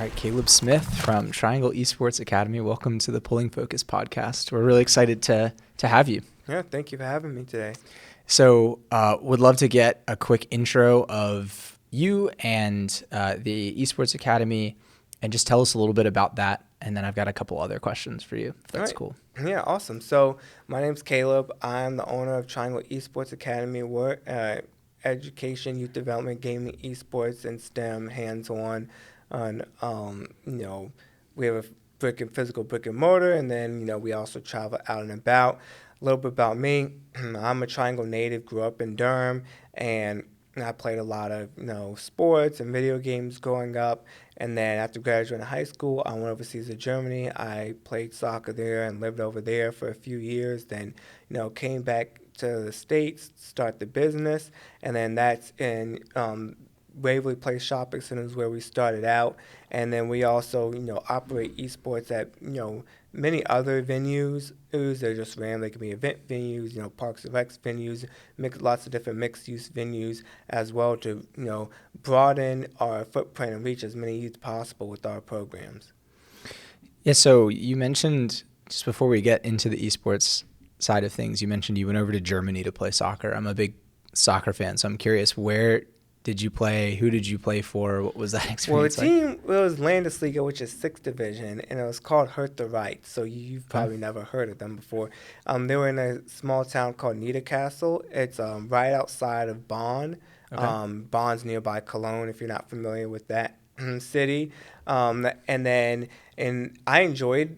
right, Caleb Smith from Triangle Esports Academy. Welcome to the Pulling Focus podcast. We're really excited to have you. Yeah, thank you for having me today. So would love to get a quick intro of you and the Esports Academy and just tell us a little bit about that. And then I've got a couple other questions for you, if that's cool. Yeah, awesome. So my name's Caleb. I'm the owner of Triangle Esports Academy. We're education, youth development, gaming, esports, and STEM, hands-on. We have a physical brick and mortar, and then we also travel out and about. A little bit about me: I'm a Triangle native. Grew up in Durham, and I played a lot of sports and video games growing up. And then after graduating high school, I went overseas to Germany. I played soccer there and lived over there for a few years. Then came back to the States, start the business, and then that's in Waverly Place Shopping Center is where we started out. And then we also operate esports at many other venues. They're just random. They can be event venues, Parks and Recs venues, lots of different mixed-use venues as well to broaden our footprint and reach as many youth as possible with our programs. Yeah. So you mentioned, just before we get into the esports side of things, you mentioned you went over to Germany to play soccer. I'm a big soccer fan, so I'm curious, where did you play? Who did you play for? What was that experience like? Well, the team was Landesliga, which is 6th division, and it was called Hertha Right. So you've probably never heard of them before. They were in a small town called Niederkassel. It's right outside of Bonn. Okay. Bonn's nearby Cologne, if you're not familiar with that city. And I enjoyed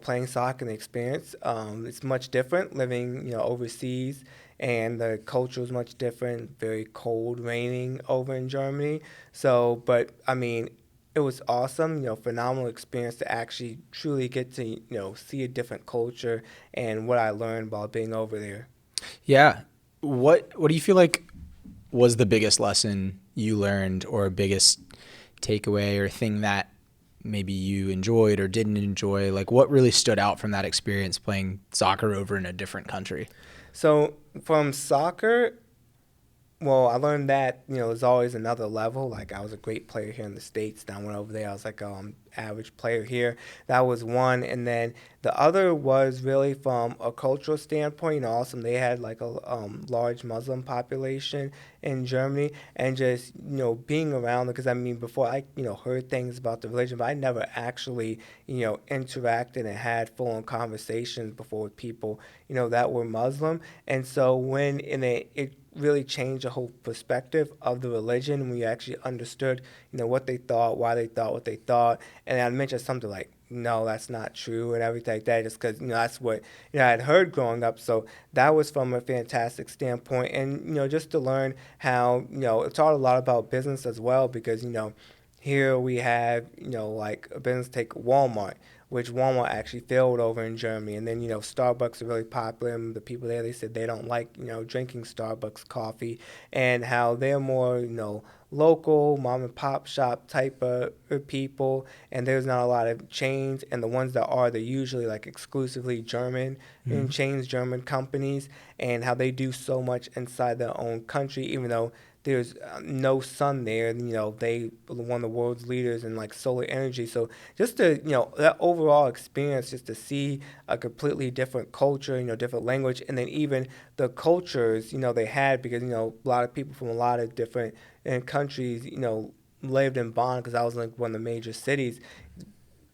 playing soccer and the experience. It's much different living overseas. And the culture is much different, very cold, raining over in Germany. So, but I mean, it was awesome, phenomenal experience to actually truly get to, see a different culture and what I learned while being over there. Yeah. What do you feel like was the biggest lesson you learned, or biggest takeaway, or thing that maybe you enjoyed or didn't enjoy? Like, what really stood out from that experience playing soccer over in a different country? So from soccer, well, I learned that, there's always another level. Like, I was a great player here in the States. Then I went over there. I was like average player here. That was one. And then the other was really from a cultural standpoint. Awesome. They had like a large Muslim population in Germany. And just, being around them. Because, I mean, before I, heard things about the religion, but I never actually, interacted and had full-on conversations before with people, that were Muslim. And so it really changed the whole perspective of the religion. We actually understood, what they thought, why they thought what they thought. And I mentioned something like, no, that's not true, and everything like that, just because, that's what, I had heard growing up. So that was from a fantastic standpoint. And, just to learn how, it taught a lot about business as well, because, here we have, like a business, take Walmart, which Walmart actually failed over in Germany. And then, Starbucks are really popular. And the people there, they said they don't like, drinking Starbucks coffee, and how they're more, local, mom and pop shop type of people. And there's not a lot of chains. And the ones that are, they're usually like exclusively German and chains, German companies, and how they do so much inside their own country, even though there's no sun there. They are one of the world's leaders in like solar energy. So just to, that overall experience, just to see a completely different culture, different language, and then even the cultures, they had, because, a lot of people from a lot of different countries, lived in Bonn, because I was like one of the major cities.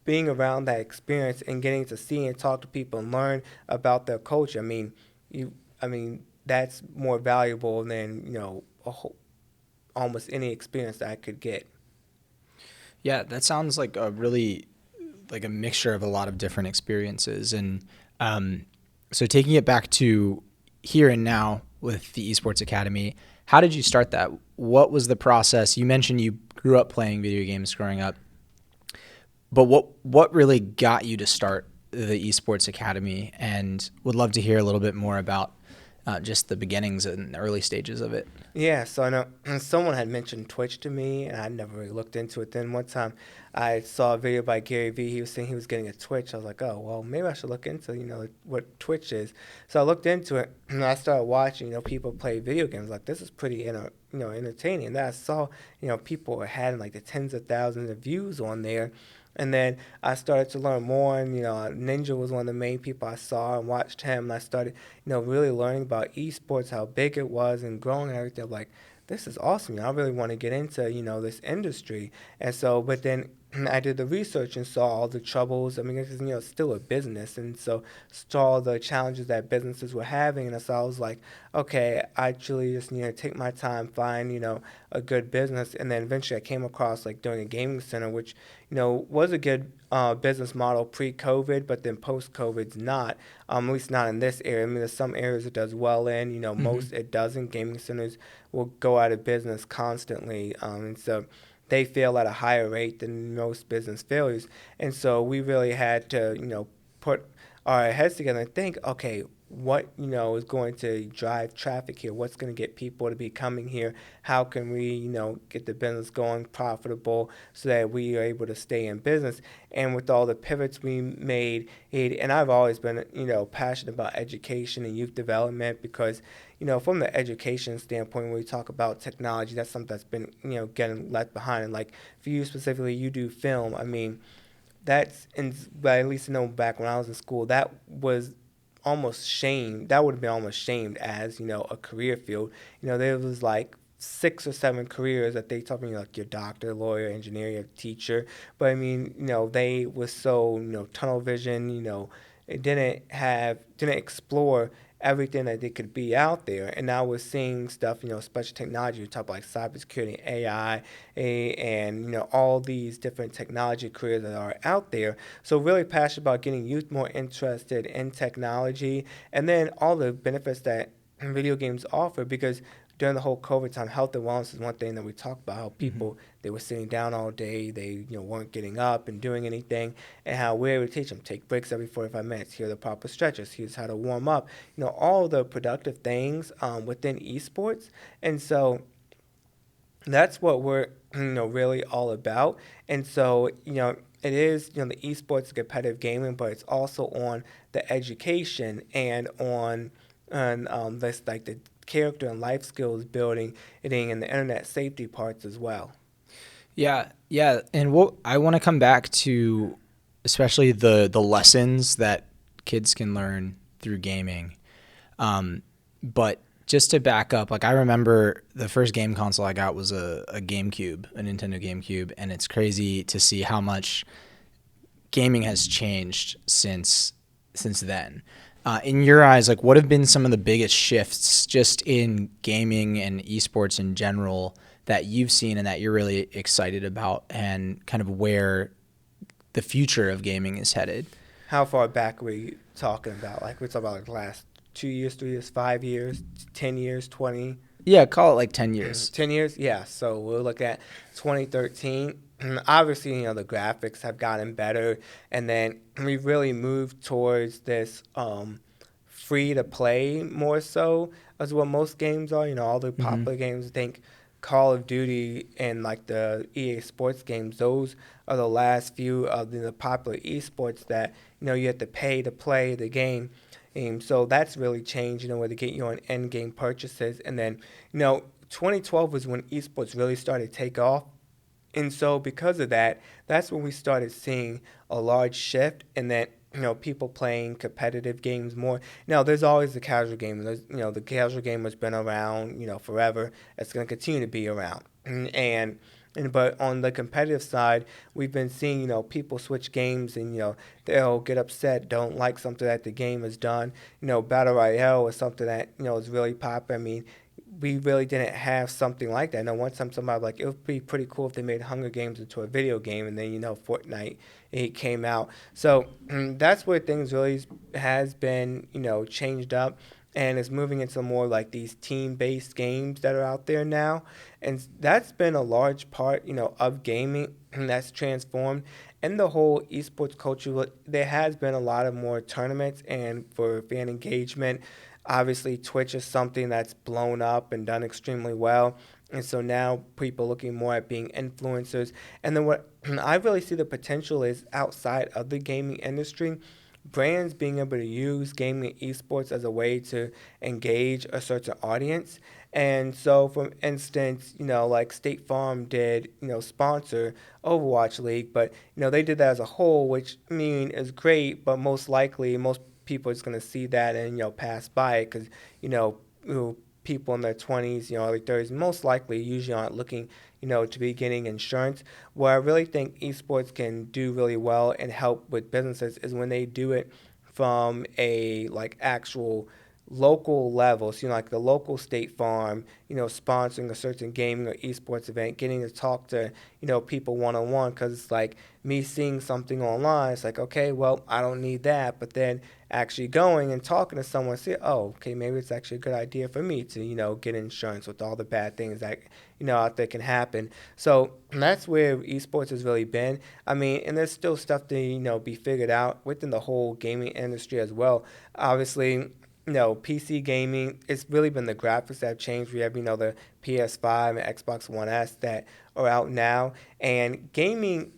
Being around that experience and getting to see and talk to people and learn about their culture, I mean, that's more valuable than, almost any experience that I could get. Yeah, that sounds like a mixture of a lot of different experiences. And so taking it back to here and now with the Esports Academy, how did you start that? What was the process? You mentioned you grew up playing video games growing up, but what really got you to start the Esports Academy? And would love to hear a little bit more about just the beginnings and early stages of it. Yeah, so I know someone had mentioned Twitch to me, and I never really looked into it. Then one time, I saw a video by Gary Vee. He was saying he was getting a Twitch. I was like, oh, well, maybe I should look into what Twitch is. So I looked into it, and I started watching people play video games. Like this is pretty entertaining. And then I saw people had like the tens of thousands of views on there. And then I started to learn more, and Ninja was one of the main people I saw and watched him. And I started, really learning about esports, how big it was, and growing and everything. I'm like, this is awesome. I really want to get into, this industry. And so, but then I did the research and saw all the troubles. I mean, it's still a business, and so saw the challenges that businesses were having. And so I was like, okay, I actually just need to take my time, find, a good business. And then eventually I came across like doing a gaming center, which was a good business model pre-COVID, but then post-COVID's not, at least not in this area. I mean, there's some areas it does well in, most it doesn't. Gaming centers will go out of business constantly, and so they fail at a higher rate than most business failures. And so we really had to, put our heads together and think, okay, what is going to drive traffic here? What's going to get people to be coming here? How can we get the business going profitable so that we are able to stay in business? And with all the pivots we made, and I've always been passionate about education and youth development, because from the education standpoint, when we talk about technology, that's something that's been getting left behind. And like for you specifically, you do film. I mean, but at least back when I was in school, that was almost shamed. That would have been almost shamed as a career field. There was like 6 or 7 careers that they taught me, like your doctor, lawyer, engineer, your teacher. But I mean, they was so tunnel vision. It didn't explore everything that they could be out there. And now we're seeing stuff, special technology. We talk about like cybersecurity, AI, and all these different technology careers that are out there. So really passionate about getting youth more interested in technology, and then all the benefits that video games offer, because during the whole COVID time, health and wellness is one thing that we talk about, how people, they were sitting down all day, they weren't getting up and doing anything, and how we're able to teach them, take breaks every 45 minutes, here are the proper stretches, here's how to warm up, all the productive things within esports. And so that's what we're really all about. And so it is the esports competitive gaming, but it's also on the education and on this like the character and life skills building and the internet safety parts as well. Yeah, and what I want to come back to, especially the lessons that kids can learn through gaming. But just to back up, like I remember the first game console I got was a GameCube, a Nintendo GameCube, and it's crazy to see how much gaming has changed since then. In your eyes, like what have been some of the biggest shifts just in gaming and esports in general that you've seen and that you're really excited about, and kind of where the future of gaming is headed? How far back were you talking about? Like we're talking about like the last 2 years, 3 years, 5 years, 10 years, 20? Yeah, call it like 10 years. 10 years? Yeah. So we'll look at 2013. Obviously, the graphics have gotten better, and then we've really moved towards this free to play more so as what most games are. All the popular games, I think Call of Duty and like the EA Sports games, those are the last few of the popular esports that you have to pay to play the game. So that's really changed, where they get you on end game purchases. And then 2012 was when esports really started to take off. And so because of that, that's when we started seeing a large shift, and then people playing competitive games more. Now, there's always the casual game. There's, the casual game has been around, forever. It's going to continue to be around. But on the competitive side, we've been seeing, people switch games, and, they'll get upset, don't like something that the game has done. Battle Royale is something that, is really popular. I mean, we really didn't have something like that. One time somebody was like, it would be pretty cool if they made Hunger Games into a video game, and then, Fortnite, it came out. So that's where things really has been, changed up, and it's moving into more like these team-based games that are out there now. And that's been a large part, of gaming that's transformed. And the whole esports culture, there has been a lot of more tournaments and for fan engagement. Obviously, Twitch is something that's blown up and done extremely well. And so now people are looking more at being influencers. And then what I really see the potential is outside of the gaming industry, brands being able to use gaming and esports as a way to engage a certain audience. And so, for instance, like State Farm did, sponsor Overwatch League, but, they did that as a whole, which, I mean, is great, but most likely, most people are just going to see that and, pass by it because, people in their 20s, early 30s, most likely usually aren't looking, to be getting insurance. Where I really think esports can do really well and help with businesses is when they do it from a like actual local level. So, like the local State Farm, sponsoring a certain gaming or esports event, getting to talk to, people one-on-one because it's like me seeing something online. It's like, okay, well, I don't need that. But then actually going and talking to someone, say, oh, okay, maybe it's actually a good idea for me to, get insurance with all the bad things that, out there can happen. So that's where esports has really been. I mean, and there's still stuff to, be figured out within the whole gaming industry as well. Obviously, PC gaming, it's really been the graphics that have changed. We have, the PS5 and Xbox One S that are out now. And gaming,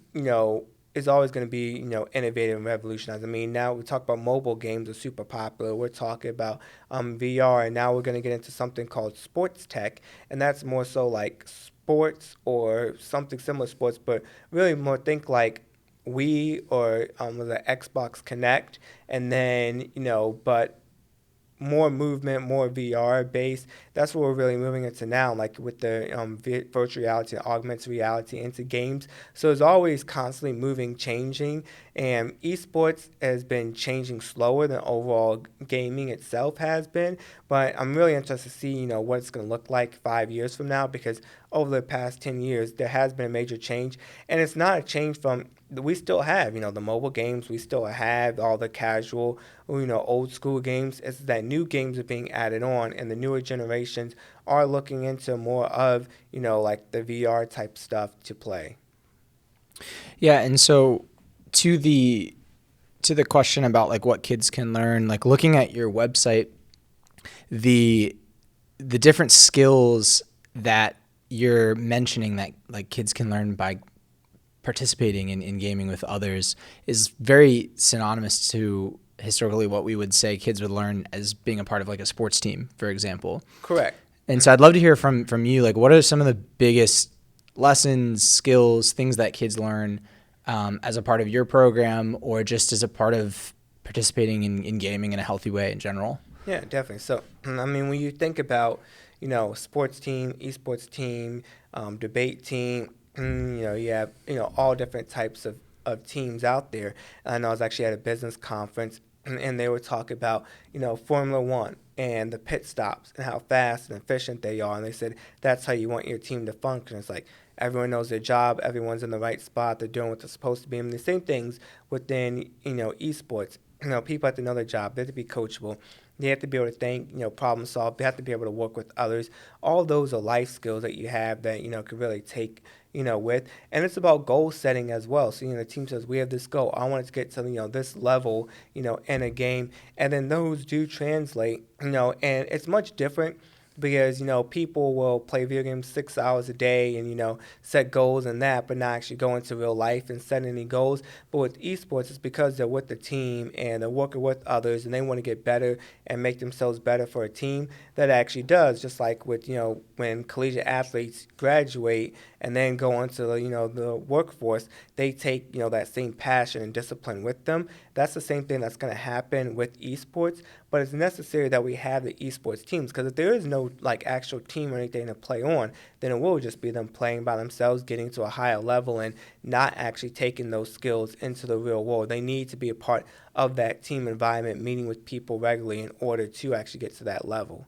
is always going to be, innovative and revolutionized. I mean, now we talk about mobile games are super popular. We're talking about VR, and now we're going to get into something called sports tech, and that's more so like sports or something similar to sports, but really more think like Wii or the Xbox Connect, and then, but more movement, more VR based. That's what we're really moving into now, like with the virtual reality, augmented reality into games. So it's always constantly moving, changing, and esports has been changing slower than overall gaming itself has been. But I'm really interested to see, what it's going to look like 5 years from now because over the past 10 years, there has been a major change, and it's not a change from we still have, the mobile games. We still have all the casual, old school games. It's that new games are being added on, and the newer generations are looking into more of, like the VR type stuff to play. Yeah, and so to the question about like what kids can learn, like looking at your website, the different skills that you're mentioning that like kids can learn by participating in gaming with others is very synonymous to historically what we would say kids would learn as being a part of like a sports team, for example. Correct. And so I'd love to hear from you, like what are some of the biggest lessons, skills, things that kids learn as a part of your program or just as a part of participating in gaming in a healthy way in general? Yeah, definitely. So, I mean, when you think about, sports team, esports team, debate team, you have, all different types of teams out there. And I was actually at a business conference and they were talking about, Formula One and the pit stops and how fast and efficient they are. And they said, that's how you want your team to function. It's like everyone knows their job. Everyone's in the right spot. They're doing what they're supposed to be. And the same things within, esports. People have to know their job. They have to be coachable. They have to be able to think, problem solve. They have to be able to work with others. All those are life skills that you have that, could really take, with. And it's about goal setting as well. So, the team says, we have this goal. I want to get to, this level, in a game. And then those do translate, and it's much different because, people will play video games 6 hours a day and, set goals and that, but not actually go into real life and set any goals. But with esports, it's because they're with the team and they're working with others and they want to get better and make themselves better for a team that actually does. Just like with, when collegiate athletes graduate and then go into the workforce, they take, that same passion and discipline with them. That's the same thing that's going to happen with esports, but it's necessary that we have the esports teams because if there is no like actual team or anything to play on, then it will just be them playing by themselves, getting to a higher level and not actually taking those skills into the real world. They need to be a part of that team environment, meeting with people regularly in order to actually get to that level.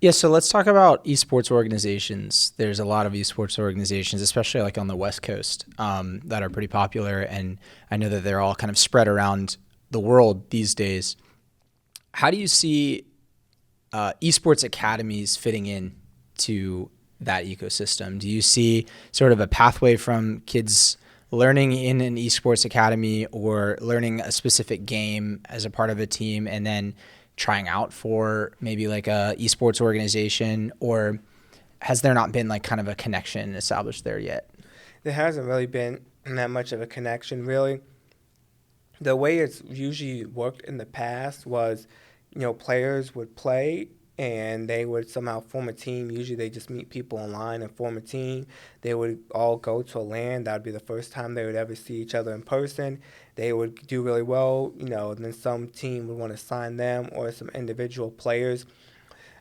Yeah, so let's talk about esports organizations. There's a lot of esports organizations, especially like on the West Coast, that are pretty popular, and I know that they're all kind of spread around the world these days. How do you see esports academies fitting in to that ecosystem? Do you see sort of a pathway from kids learning in an esports academy or learning a specific game as a part of a team and then trying out for maybe like a esports organization, or has there not been like kind of a connection established there yet? There hasn't really been that much of a connection, really. The way it's usually worked in the past was, players would play and they would somehow form a team. Usually they just meet people online and form a team. They would all go to a LAN. That would be the first time they would ever see each other in person. They would do really well, and then some team would want to sign them or some individual players.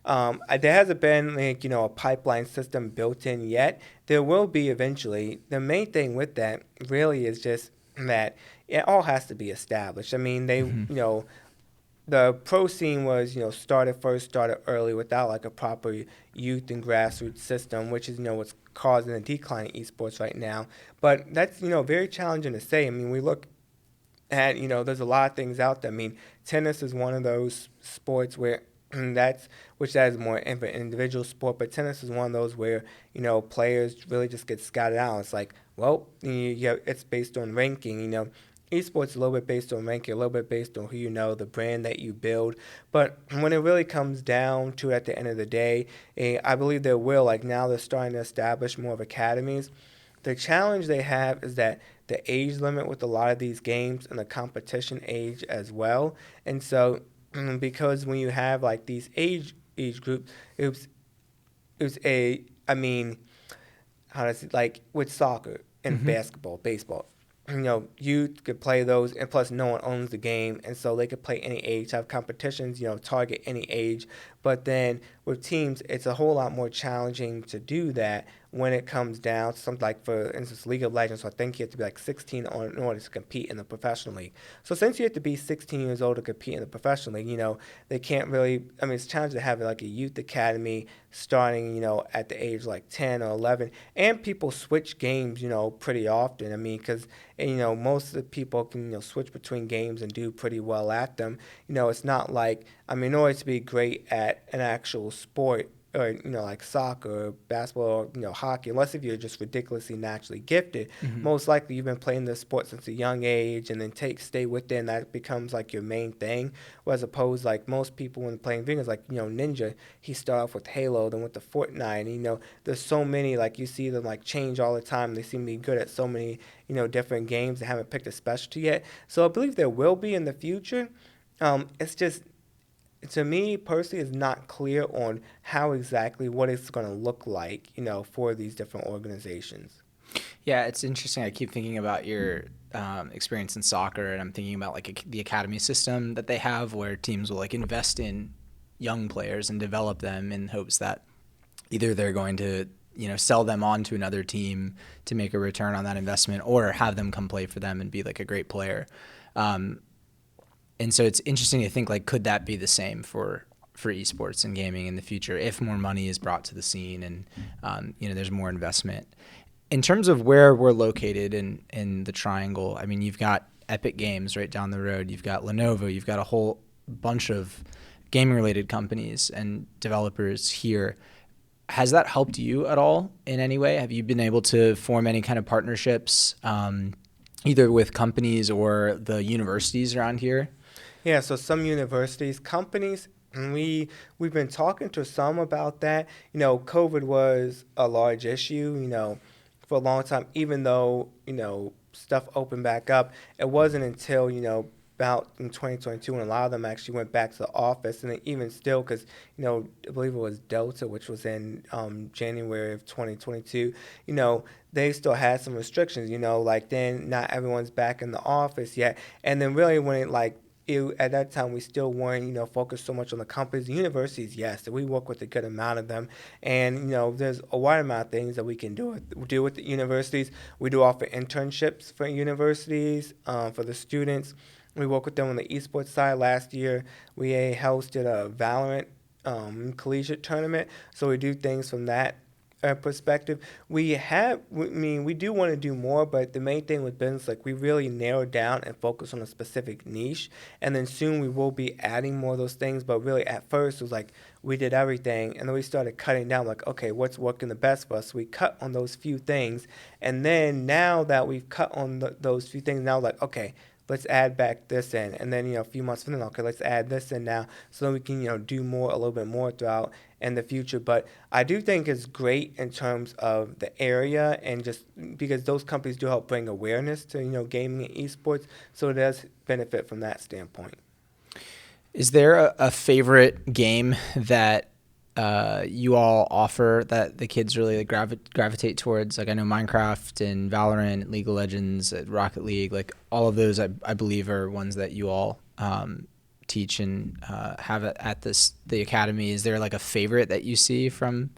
There hasn't been like a pipeline system built in yet. There will be eventually. The main thing with that really is just that it all has to be established. I mean, Mm-hmm. the pro scene was started early without like a proper youth and grassroots system, which is what's causing a decline in esports right now. But that's very challenging to say. I mean, we look at there's a lot of things out there. I mean, tennis is one of those sports where that is more of an individual sport, but tennis is one of those where players really just get scouted out. It's like, well, it's based on ranking. Esports is a little bit based on ranking, a little bit based on who the brand that you build. But when it really comes down to at the end of the day, I believe there will, like now they're starting to establish more of academies. The challenge they have is that the age limit with a lot of these games and the competition age as well. And so because when you have like these age groups, it was a I mean, how does it like with soccer and Mm-hmm. basketball, baseball. Youth could play those, and plus, no one owns the game, and so they could play any age, have competitions, target any age. But then with teams, it's a whole lot more challenging to do that when it comes down to something like, for instance, League of Legends. So I think you have to be like 16 in order to compete in the professional league. So since you have to be 16 years old to compete in the professional league, they can't really. I mean, it's challenging to have like a youth academy starting, at the age like 10 or 11, and people switch games, pretty often. I mean, because most of the people can switch between games and do pretty well at them. It's not like, I mean, in order to be great at an actual sport, or like soccer or basketball or hockey, unless if you're just ridiculously naturally gifted, Mm-hmm. most likely you've been playing this sport since a young age, and then stay with it, and that becomes like your main thing. Whereas opposed, like most people when playing video games, like Ninja, he started off with Halo, then with the Fortnite, and there's so many, like you see them like change all the time. They seem to be good at so many different games. They haven't picked a specialty yet, so I believe there will be in the future. It's just, to me personally, is not clear on how exactly what it's going to look like, for these different organizations. Yeah, it's interesting. I keep thinking about your experience in soccer, and I'm thinking about like the academy system that they have, where teams will like invest in young players and develop them in hopes that either they're going to sell them on to another team to make a return on that investment, or have them come play for them and be like a great player. Um, and so it's interesting to think like, could that be the same for esports and gaming in the future if more money is brought to the scene and there's more investment. In terms of where we're located in the Triangle, I mean, you've got Epic Games right down the road. You've got Lenovo. You've got a whole bunch of gaming-related companies and developers here. Has that helped you at all in any way? Have you been able to form any kind of partnerships, either with companies or the universities around here? Yeah, so some universities, companies, and we've been talking to some about that. COVID was a large issue, for a long time, even though, stuff opened back up. It wasn't until, about in 2022 when a lot of them actually went back to the office, and then even still, because, I believe it was Delta, which was in January of 2022, they still had some restrictions, like then not everyone's back in the office yet. And then really when it like, at that time, we still weren't, focused so much on the companies. The universities, yes, we work with a good amount of them, and there's a wide amount of things that we can do with the universities. We do offer internships for universities, for the students. We work with them on the esports side. Last year, we hosted a Valorant collegiate tournament, so we do things from that perspective. We do want to do more, but the main thing with business, like we really narrow down and focus on a specific niche, and then soon we will be adding more of those things. But really, at first, it was like we did everything, and then we started cutting down. Like, okay, what's working the best for us? So we cut on those few things, and then now that we've cut on those few things, now like, okay, let's add back this in. And then, a few months from then, okay, let's add this in now so that we can, do more, a little bit more throughout in the future. But I do think it's great in terms of the area and just because those companies do help bring awareness to, gaming and esports. So it does benefit from that standpoint. Is there a favorite game that you all offer that the kids really like gravitate towards? Like I know Minecraft and Valorant, League of Legends, Rocket League, like all of those I believe are ones that you all teach and have at the academy. Is there like a favorite that you see from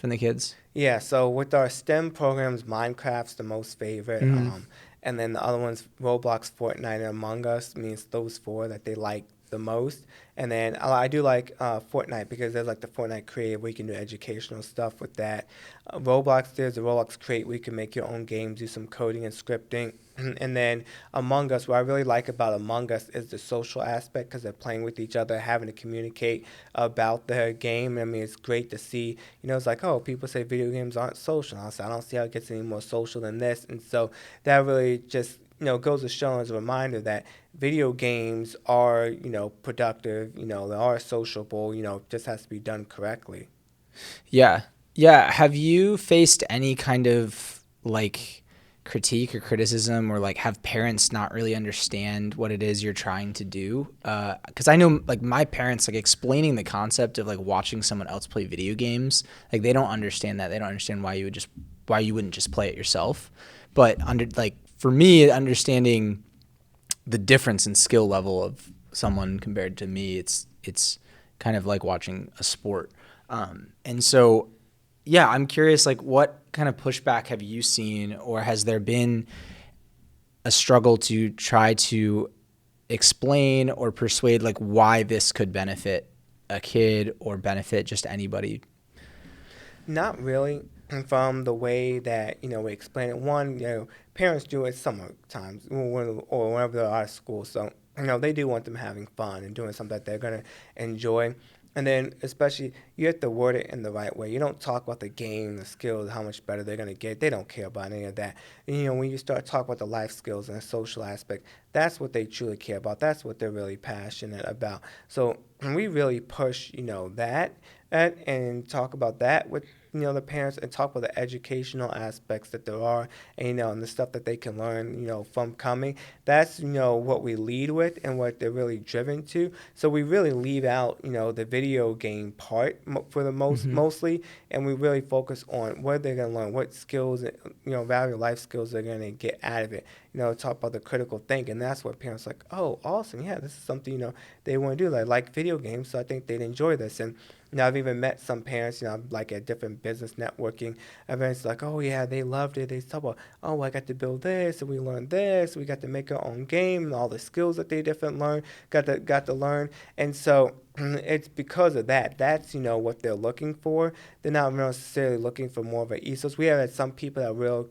the kids? Yeah, so with our STEM programs, Minecraft's the most favorite. And then the other ones, Roblox, Fortnite, and Among Us, means those four that they like the most. And then I do like Fortnite because there's like the Fortnite Create where you can do educational stuff with that. Roblox, there's the Roblox Create where you can make your own games, do some coding and scripting. And then Among Us, what I really like about Among Us is the social aspect because they're playing with each other, having to communicate about their game. I mean, it's great to see. It's like, oh, people say video games aren't social. I don't see how it gets any more social than this. And so that really just goes to show as a reminder that video games are, productive, they are sociable, just has to be done correctly. Yeah. Yeah. Have you faced any kind of like critique or criticism or like have parents not really understand what it is you're trying to do? Because I know like my parents, like explaining the concept of like watching someone else play video games, like they don't understand that. They don't understand why you wouldn't just play it yourself. But for me, understanding the difference in skill level of someone compared to me, it's kind of like watching a sport. And so, yeah, I'm curious, like what kind of pushback have you seen, or has there been a struggle to try to explain or persuade like why this could benefit a kid or benefit just anybody? Not really. From the way that we explain it, one, parents do it sometimes or whenever they're out of school, so they do want them having fun and doing something that they're gonna enjoy. And then especially you have to word it in the right way. You don't talk about the game, the skills, how much better they're gonna get. They don't care about any of that. And, when you start talking about the life skills and the social aspect, that's what they truly care about. That's what they're really passionate about. So we really push that and talk about that with the parents and talk about the educational aspects that there are and and the stuff that they can learn from coming. That's what we lead with and what they're really driven to. So we really leave out the video game part for the mostly, and we really focus on what they're going to learn, what skills value life skills they're going to get out of it. Talk about the critical thinking. That's what parents are like, oh, awesome, yeah, this is something they want to do. Like video games, so I think they'd enjoy this. And I've even met some parents, like at different business networking events, like, oh yeah, they loved it. They talk about, oh, I got to build this, and we learned this. We got to make our own game, and all the skills that they got to learn. And so it's because of that. That's what they're looking for. They're not necessarily looking for more of an esports. We have had some people that are real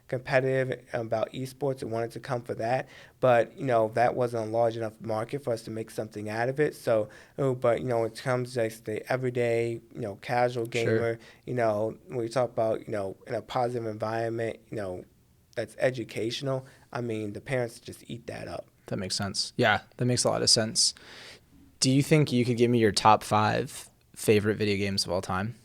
competitive about esports and wanted to come for that, but that wasn't a large enough market for us to make something out of it. So, but when it comes to just the everyday casual gamer, when we talk about in a positive environment, that's educational. I mean, the parents just eat that up. That makes sense. Yeah, that makes a lot of sense. Do you think you could give me your top 5 favorite video games of all time?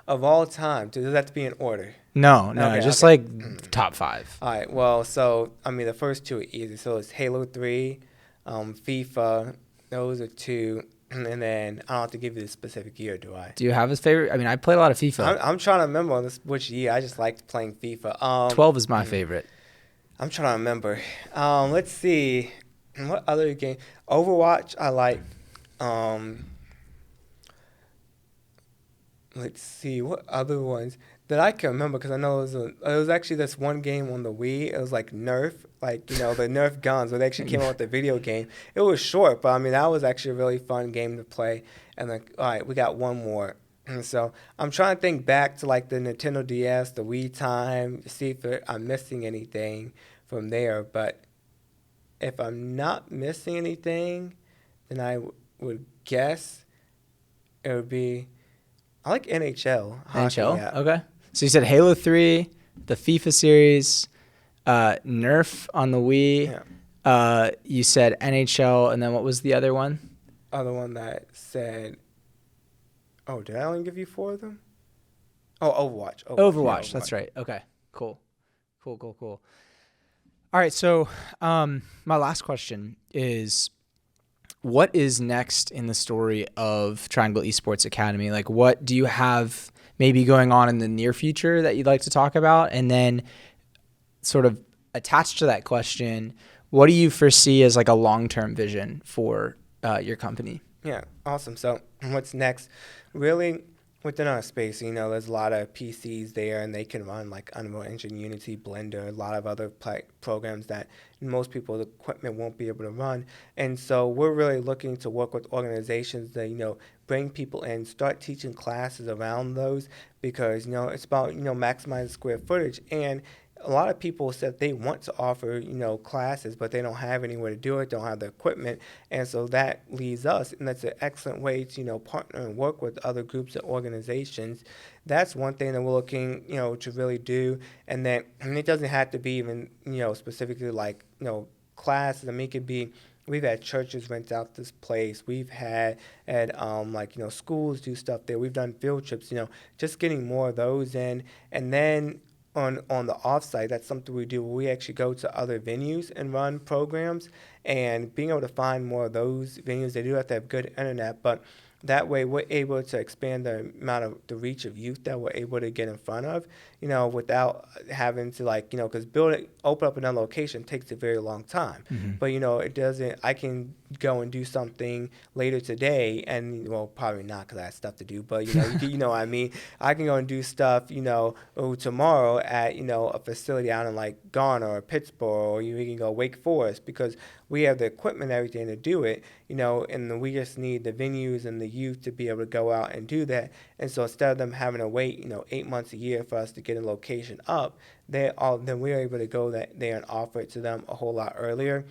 Of all time? Does that have to be in order? No, just like top 5. All right, well, so, I mean, the first 2 are easy. So it's Halo 3, FIFA, those are 2, and then I don't have to give you the specific year, do I? Do you have a favorite? I mean, I played a lot of FIFA. I'm trying to remember on which year. I just liked playing FIFA. 12 is my favorite. I'm trying to remember. Let's see. What other game? Overwatch, I like. Let's see, what other ones that I can remember, because I know it was actually this one game on the Wii. It was like Nerf, like the Nerf guns, where they actually came out with the video game. It was short, but I mean that was actually a really fun game to play. And then, all right, we got one more. And so I'm trying to think back to like the Nintendo DS, the Wii time, to see if I'm missing anything from there. But if I'm not missing anything, then I would guess it would be. I like NHL. NHL? Yeah. Okay. So you said Halo 3, the FIFA series, Nerf on the Wii. You said NHL, and then what was the other one? Other one that said, oh, did I only give you four of them? Oh, Overwatch. Yeah, Overwatch. That's Overwatch. right. Okay. Cool. Cool. Cool. Cool. All right. So, my last question is, what is next in the story of Triangle Esports Academy? Like, what do you have maybe going on in the near future that you'd like to talk about? And then, sort of attached to that question, what do you foresee as like a long-term vision for your company? Yeah, awesome. So, what's next? Really, within our space, there's a lot of PCs there, and they can run like Unreal Engine, Unity, Blender, a lot of other programs that most people's equipment won't be able to run. And so, we're really looking to work with organizations that bring people in, start teaching classes around those, because it's about maximizing square footage. And a lot of people said they want to offer classes, but they don't have anywhere to do it, don't have the equipment. And so that leaves us, and that's an excellent way to partner and work with other groups and organizations. That's one thing that we're looking to really do. And then, and it doesn't have to be even specifically like classes. I mean, it could be, we've had churches rent out this place. We've had schools do stuff there. We've done field trips, just getting more of those in. And then on the offsite, that's something we do where we actually go to other venues and run programs, and being able to find more of those venues. They do have to have good internet, but that way we're able to expand the amount of the reach of youth that we're able to get in front of, without having to because open up another location takes a very long time. Mm-hmm. But it doesn't. I can go and do something later today, and well, probably not because I have stuff to do. But you know what I mean. I can go and do stuff, tomorrow at a facility out in like Garner or Pittsburgh, or you can go Wake Forest, because we have the equipment and everything to do it, and we just need the venues and the youth to be able to go out and do that. And so instead of them having to wait, 8 months a year for us to get a location up, then we're able to go there and offer it to them a whole lot earlier.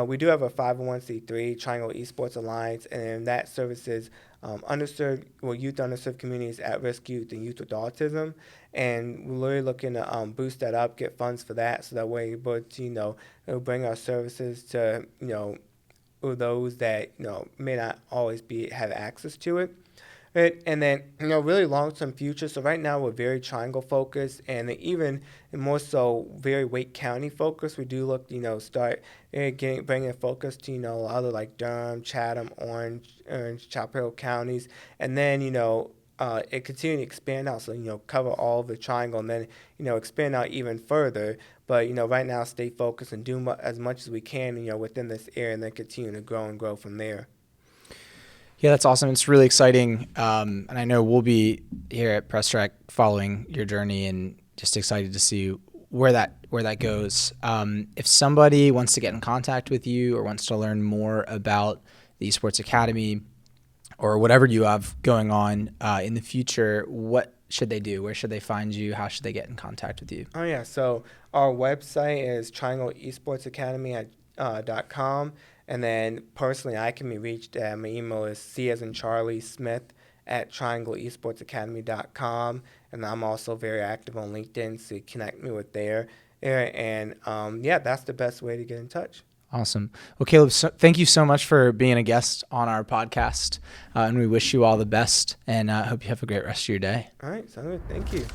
We do have a 501c3, Triangle Esports Alliance, and that services youth underserved communities, at-risk youth, and youth with autism. And we're really looking to boost that up, get funds for that, so that we're able to, bring our services to, those that, may not always have access to it. Right? And then, really long-term future. So right now we're very Triangle focused, and even more so very Wake County focused. We do look, start bringing focus to, other like Durham, Chatham, Orange, Chapel Hill counties. And then, it continue to expand out. So, cover all of the Triangle, and then, expand out even further. But, right now stay focused and do as much as we can, within this area, and then continue to grow and grow from there. Yeah, that's awesome. It's really exciting. And I know we'll be here at Press Track following your journey, and just excited to see where that goes. If somebody wants to get in contact with you or wants to learn more about the Esports Academy or whatever you have going on in the future, what should they do? Where should they find you? How should they get in contact with you? Oh, yeah. So our website is Triangle Esports Academy .com. And then personally, I can be reached at, my email is C as in Charlie Smith at triangleesportsacademy.com. And I'm also very active on LinkedIn, so you connect me with there. And that's the best way to get in touch. Awesome. Well, Caleb, thank you so much for being a guest on our podcast. And we wish you all the best, and hope you have a great rest of your day. All right. So thank you.